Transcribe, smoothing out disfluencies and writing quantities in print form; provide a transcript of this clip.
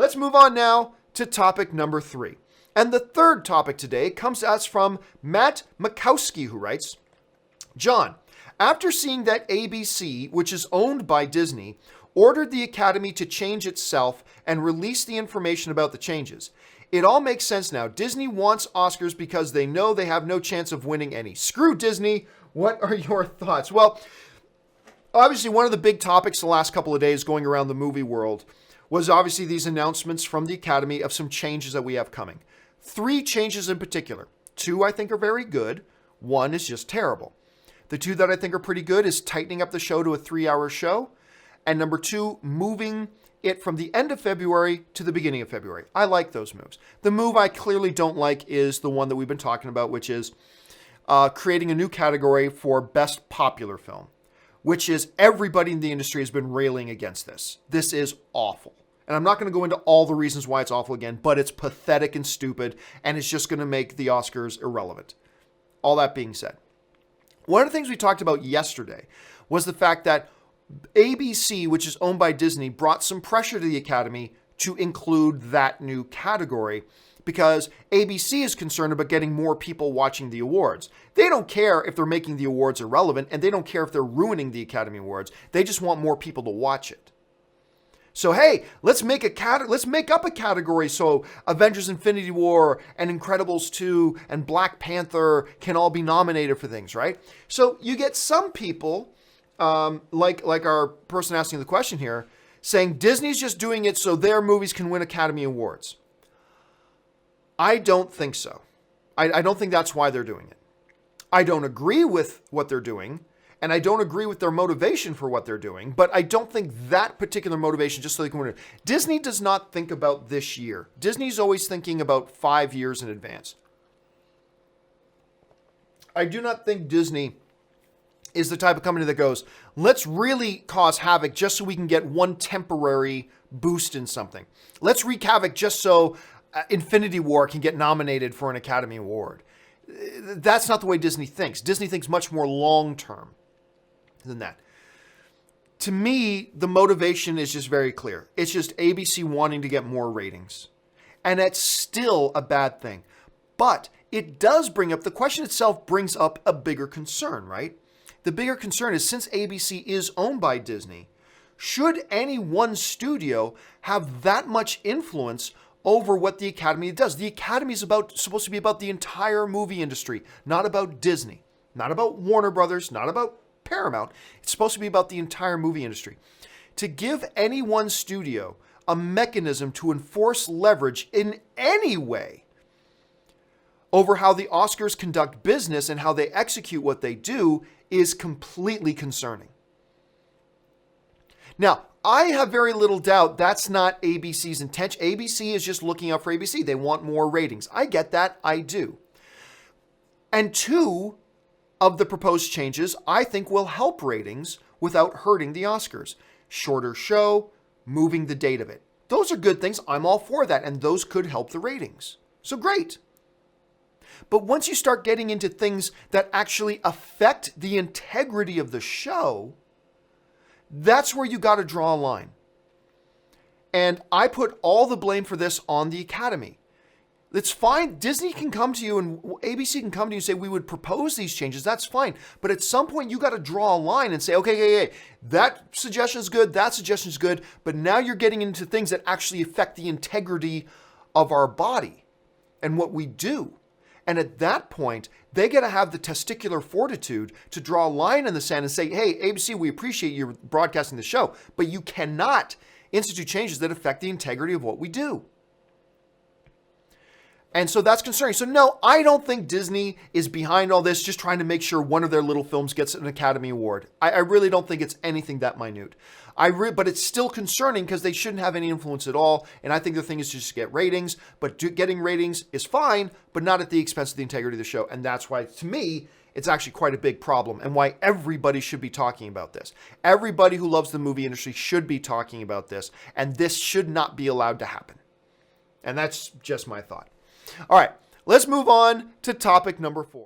let's move on now to topic number 3. And the third topic today comes to us from Matt Makowski, who writes, John, after seeing that ABC, which is owned by Disney, ordered the Academy to change itself and release the information about the changes, it all makes sense now. Disney wants Oscars because they know they have no chance of winning any. Screw Disney. What are your thoughts? Well, obviously one of the big topics the last couple of days going around the movie world was obviously these announcements from the Academy of some changes that we have coming. 3 changes in particular. 2 I think are very good. 1 is just terrible. The 2 that I think are pretty good is tightening up the show to a 3-hour show. And number 2, moving it from the end of February to the beginning of February. I like those moves. The move I clearly don't like is the one that we've been talking about, which is creating a new category for Best Popular Film, which is everybody in the industry has been railing against this. This is awful. And I'm not going to go into all the reasons why it's awful again, but it's pathetic and stupid, and it's just going to make the Oscars irrelevant. All that being said, one of the things we talked about yesterday was the fact that ABC, which is owned by Disney, brought some pressure to the Academy to include that new category because ABC is concerned about getting more people watching the awards. They don't care if they're making the awards irrelevant, and they don't care if they're ruining the Academy Awards. They just want more people to watch it. So hey, let's make up a category so Avengers: Infinity War and Incredibles 2 and Black Panther can all be nominated for things, right? So you get some people like our person asking the question here, saying Disney's just doing it so their movies can win Academy Awards. I don't think so. I don't think that's why they're doing it. I don't agree with what they're doing, and I don't agree with their motivation for what they're doing, but I don't think that particular motivation, just so they can win it. Disney does not think about this year. Disney's always thinking about 5 years in advance. I do not think Disney is the type of company that goes, let's really cause havoc just so we can get one temporary boost in something. Let's wreak havoc just so Infinity War can get nominated for an Academy Award. That's not the way Disney thinks. Disney thinks much more long-term than that. To me, the motivation is just very clear. It's just ABC wanting to get more ratings. And that's still a bad thing. But it does bring up, the question itself brings up a bigger concern, right? The bigger concern is, since ABC is owned by Disney, should any one studio have that much influence over what the Academy does? The Academy is supposed to be about the entire movie industry, not about Disney, not about Warner Brothers, not about Paramount. It's supposed to be about the entire movie industry. To give any one studio a mechanism to enforce leverage in any way over how the Oscars conduct business and how they execute what they do is completely concerning. Now, I have very little doubt that's not ABC's intention. ABC is just looking out for ABC. They want more ratings. I get that. I do. And 2 of the proposed changes I think will help ratings without hurting the Oscars. Shorter show, moving the date of it. Those are good things. I'm all for that. And those could help the ratings. So great. But once you start getting into things that actually affect the integrity of the show, that's where you got to draw a line. And I put all the blame for this on the Academy. It's fine. Disney can come to you and ABC can come to you and say, we would propose these changes. That's fine. But at some point, you got to draw a line and say, okay, that suggestion is good. That suggestion is good. But now you're getting into things that actually affect the integrity of our body and what we do. And at that point, they got to have the testicular fortitude to draw a line in the sand and say, hey, ABC, we appreciate you broadcasting the show, but you cannot institute changes that affect the integrity of what we do. And so that's concerning. So no, I don't think Disney is behind all this just trying to make sure one of their little films gets an Academy Award. I really don't think it's anything that minute. But it's still concerning because they shouldn't have any influence at all. And I think the thing is just to get ratings. But getting ratings is fine, but not at the expense of the integrity of the show. And that's why, to me, it's actually quite a big problem and why everybody should be talking about this. Everybody who loves the movie industry should be talking about this. And this should not be allowed to happen. And that's just my thought. All right, let's move on to topic number 4.